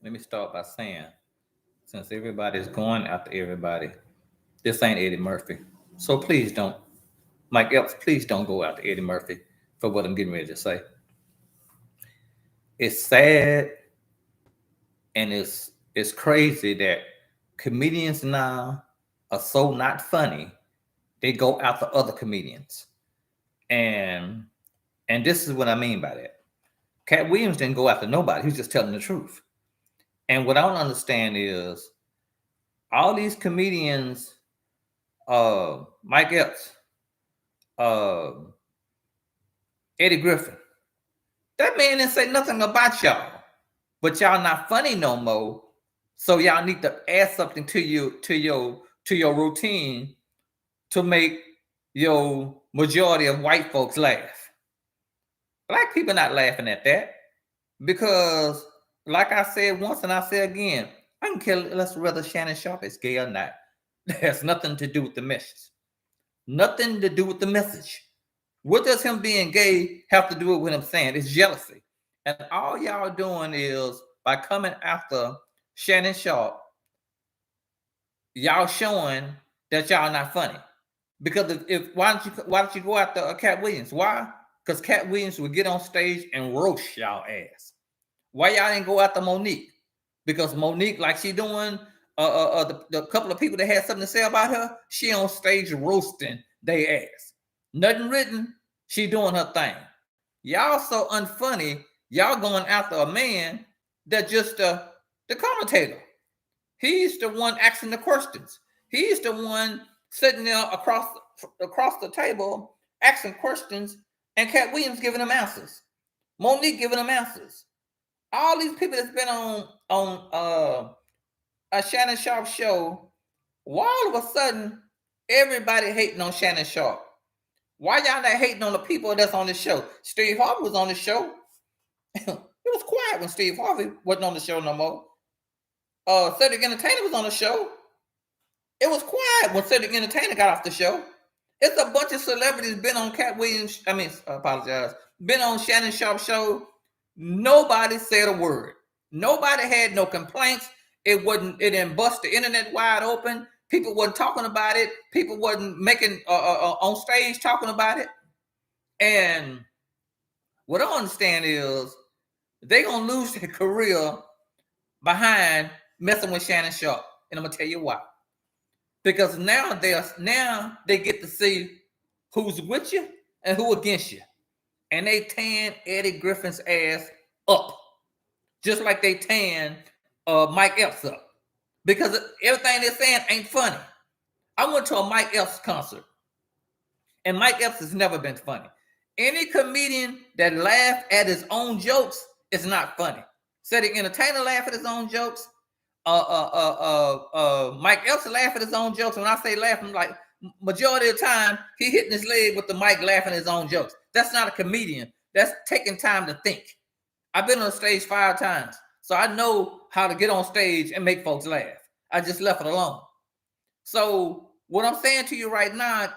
let me start by saying, since everybody's going after everybody, this ain't Eddie Murphy. So please don't, Mike Epps, please don't go after Eddie Murphy for what I'm getting ready to say. It's sad and it's crazy that comedians now are so not funny, they go after other comedians. And and this is what I mean by that. Cat Williams didn't go after nobody. He was just telling the truth. And what I don't understand is all these comedians, Mike Epps, uh, Eddie Griffin, that man didn't say nothing about y'all. But y'all not funny no more. So y'all need to add something to your routine to make your majority of white folks laugh. Black people not laughing at that because, like I said once and I say again, I can care less whether Shannon Sharpe is gay or not. That has nothing to do with the message. Nothing to do with the message. What does him being gay have to do with what I'm saying? It's jealousy. And all y'all doing is by coming after Shannon Sharpe, y'all showing that y'all not funny. Because if why don't you go after Cat Williams? Why? Because Cat Williams would get on stage and roast y'all ass. Why y'all didn't go after Monique? Because Monique, like she doing the couple of people that had something to say about her, she on stage roasting they ass. Nothing written, she doing her thing. Y'all so unfunny, y'all going after a man that just the commentator. He's the one asking the questions. He's the one sitting there across the table asking questions, and Cat Williams giving them answers. Monique giving them answers. All these people that's been on a Shannon Sharpe show, why all of a sudden everybody hating on Shannon Sharpe? Why y'all not hating on the people that's on the show? Steve Harvey was on the show. It was quiet when Steve Harvey wasn't on the show no more. Cedric Entertainer was on the show. It was quiet when Cedric Entertainer got off the show. It's a bunch of celebrities been on Cat Williams. Been on Shannon Sharpe show. Nobody said a word. Nobody had no complaints. It didn't bust the internet wide open. People wasn't talking about it. People wasn't making on stage talking about it. And what I understand is they're gonna lose their career behind messing with Shannon Sharpe. And I'm gonna tell you why. Because now they get to see who's with you and who against you. And they tan Eddie Griffin's ass up. Just like they tan Mike Epps up. Because everything they're saying ain't funny. I went to a Mike Epps concert. And Mike Epps has never been funny. Any comedian that laughs at his own jokes is not funny. Cedric Entertainer laugh at his own jokes. Mike Epps laugh at his own jokes. When I say laugh, I'm like, majority of the time, he hitting his leg with the mic laughing at his own jokes. That's not a comedian. That's taking time to think. I've been on stage 5 times. So I know how to get on stage and make folks laugh. I just left it alone. So what I'm saying to you right now,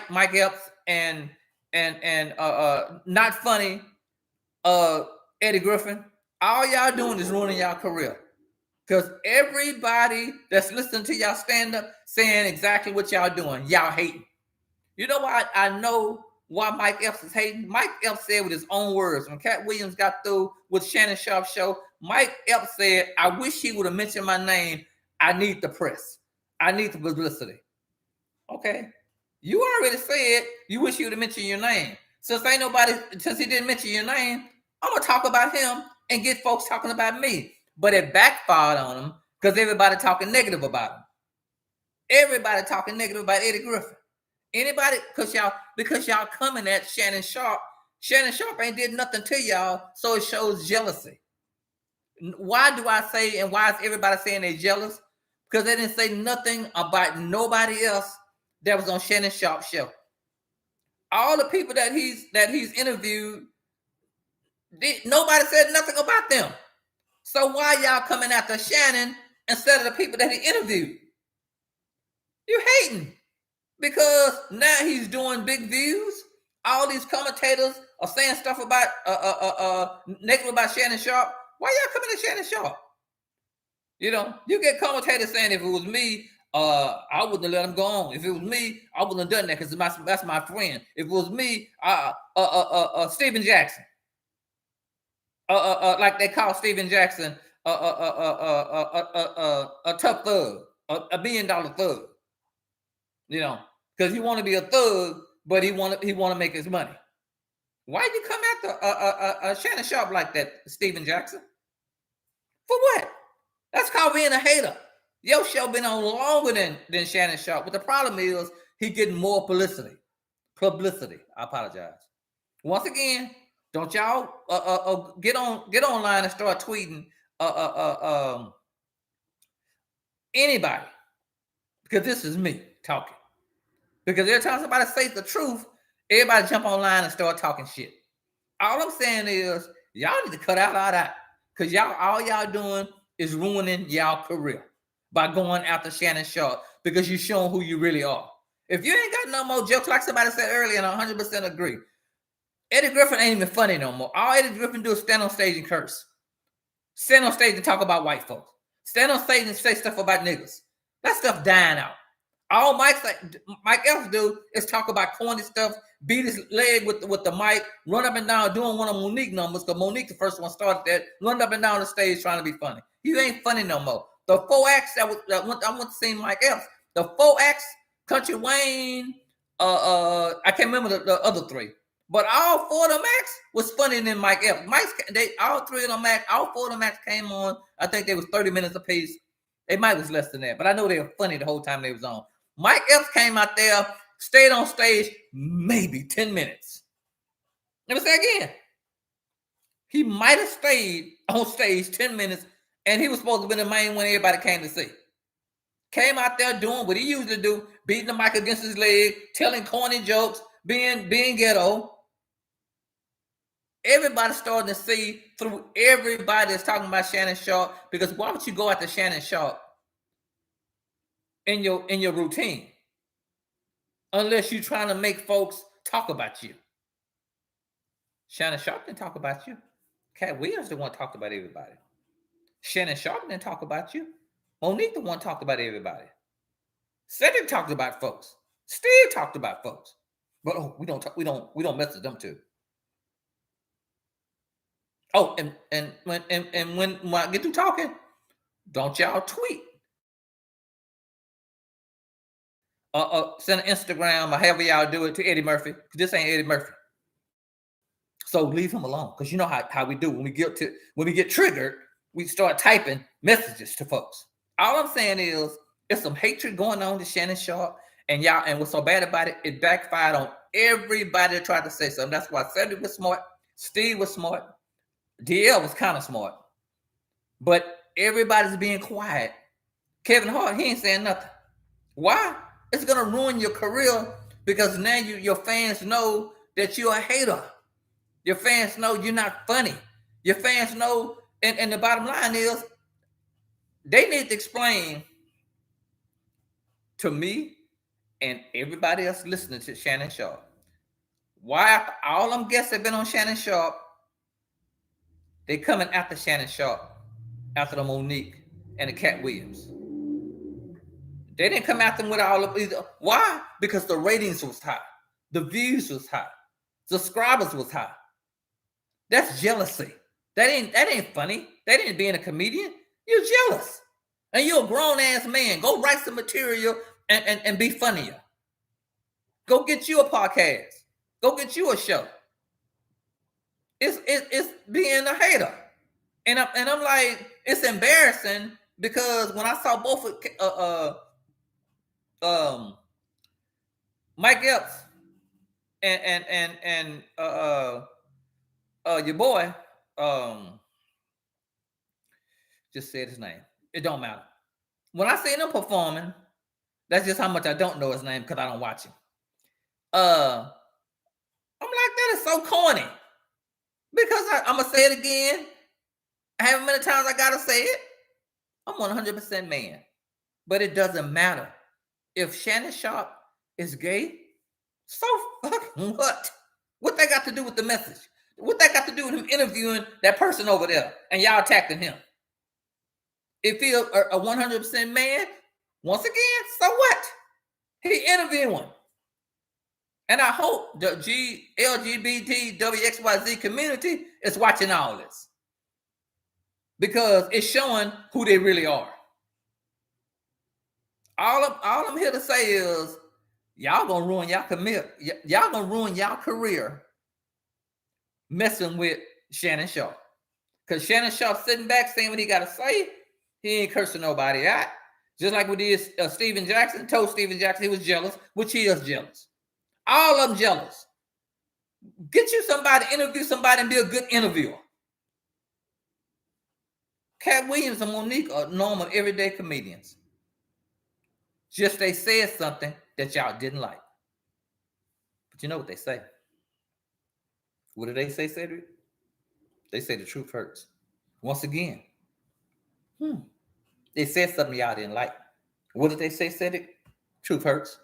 Mike Epps and not funny, Eddie Griffin, all y'all doing is ruining y'all career. Because everybody that's listening to y'all stand up saying exactly what y'all doing, y'all hating. You know why I know why Mike Epps is hating? Mike Epps said with his own words, when Cat Williams got through with Shannon Sharpe show, Mike Epps said, I wish he would have mentioned my name. I need the press. I need the publicity. Okay. You already said you wish he would have mentioned your name. Since he didn't mention your name, I'm going to talk about him and get folks talking about me. But it backfired on him because everybody talking negative about him. Everybody talking negative about Eddie Griffin. Anybody, because y'all coming at Shannon Sharpe. Shannon Sharpe ain't did nothing to y'all, so it shows jealousy. Why do I say, and why is everybody saying they're jealous? Because they didn't say nothing about nobody else that was on Shannon Sharpe's show. All the people that he's interviewed, nobody said nothing about them. So why y'all coming after Shannon instead of the people that he interviewed? You hating. Because now he's doing big views. All these commentators are saying stuff about negative about Shannon Sharpe. Why y'all coming to Shannon Sharpe? You know, you get commentators saying if it was me, I wouldn't have let him go on. If it was me, I wouldn't have done that because that's my friend. If it was me, Steven Jackson, like they call Steven Jackson a tough thug, $1 billion thug. You know, because he want to be a thug, but he want to make his money. Why you come after Shannon Sharpe like that, Steven Jackson? For what? That's called being a hater. Your show been on longer than Shannon Sharpe, but the problem is he getting more publicity. I apologize. Once again, don't y'all get online and start tweeting anybody, because this is me talking. Because every time somebody says the truth, everybody jump online and start talking shit. All I'm saying is y'all need to cut out all that, because all y'all doing is ruining y'all career by going after Shannon Sharpe, because you're showing who you really are. If you ain't got no more jokes, like somebody said earlier, and I 100% agree, Eddie Griffin ain't even funny no more. All Eddie Griffin do is stand on stage and curse. Stand on stage and talk about white folks. Stand on stage and say stuff about niggas. That stuff dying out. All Mike Epps do is talk about corny stuff, beat his leg with the mic, run up and down doing one of Monique numbers, because Monique the first one started that, run up and down the stage trying to be funny. You ain't funny no more. The 4 acts I went to see Mike Epps, the 4 acts, Country Wayne, I can't remember the other 3. But all 4 of them acts was funnier than Mike Epps. All 3 of them acts, all 4 of them acts came on. I think they was 30 minutes apiece. They might was less than that, but I know they were funny the whole time they was on. Mike Epps came out there, stayed on stage maybe 10 minutes. Let me say again. He might have stayed on stage 10 minutes, and he was supposed to be the main one everybody came to see. Came out there doing what he usually do, beating the mic against his leg, telling corny jokes, being ghetto. Everybody's starting to see through everybody that's talking about Shannon Sharpe, because why would you go after Shannon Sharpe in your routine unless you're trying to make folks talk about you? Shannon Sharpe didn't talk about you. Cat Williams the one talked about everybody. Shannon Sharpe didn't talk about you. Monique the one talked about everybody. Cedric talked about folks. Steve talked about folks. But we don't mess with them too. Oh, and when I get through talking, don't y'all tweet. Send an Instagram or however y'all do it to Eddie Murphy, because this ain't Eddie Murphy. So leave him alone, because you know how we do when we get triggered, we start typing messages to folks. All I'm saying is there's some hatred going on to Shannon Sharpe, and what's so bad about it, it backfired on everybody that tried to say something. That's why Cedric was smart, Steve was smart, DL was kind of smart, but everybody's being quiet. Kevin Hart, he ain't saying nothing. Why? It's gonna ruin your career, because now your fans know that you're a hater. Your fans know you're not funny. Your fans know, and the bottom line is, they need to explain to me and everybody else listening to Shannon Sharpe why, after all them guests have been on Shannon Sharpe, they coming after Shannon Sharpe, after the Monique and the Cat Williams. They didn't come after them with all of either. Why? Because the ratings was high, the views was high, subscribers was high. That's jealousy. That ain't funny. That ain't being a comedian. You're jealous. And you're a grown-ass man. Go write some material and be funnier. Go get you a podcast. Go get you a show. It's being a hater. And I'm like, it's embarrassing, because when I saw both Mike Epps and your boy, just said his name. It don't matter. When I see him performing, that's just how much I don't know his name, because I don't watch him. I'm like, that is so corny. Because I'm gonna say it again. However many times I gotta say it, I'm 100% man. But it doesn't matter. If Shannon Sharpe is gay, so fucking what? What they got to do with the message? What that got to do with him interviewing that person over there and y'all attacking him? If he a 100% man, once again, so what? He interviewed one. And I hope the LGBT WXYZ community is watching all this, because it's showing who they really are. All I'm here to say is y'all gonna ruin y'all gonna ruin y'all career messing with Shannon Sharpe. Because Shannon Sharpe sitting back saying what he gotta say, he ain't cursing nobody out. Just like we did Steven Jackson, told Steven Jackson he was jealous, which he is jealous. All of them jealous. Get you somebody, interview somebody, and be a good interviewer. Cat Williams and Monique are normal, everyday comedians. Just they said something that y'all didn't like. But you know what they say? What do they say, Cedric? They say the truth hurts. Once again, they said something y'all didn't like. What did they say, Cedric? Truth hurts.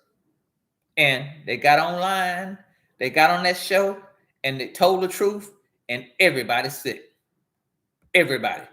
And they got online, they got on that show, and they told the truth, and everybody's sick. Everybody.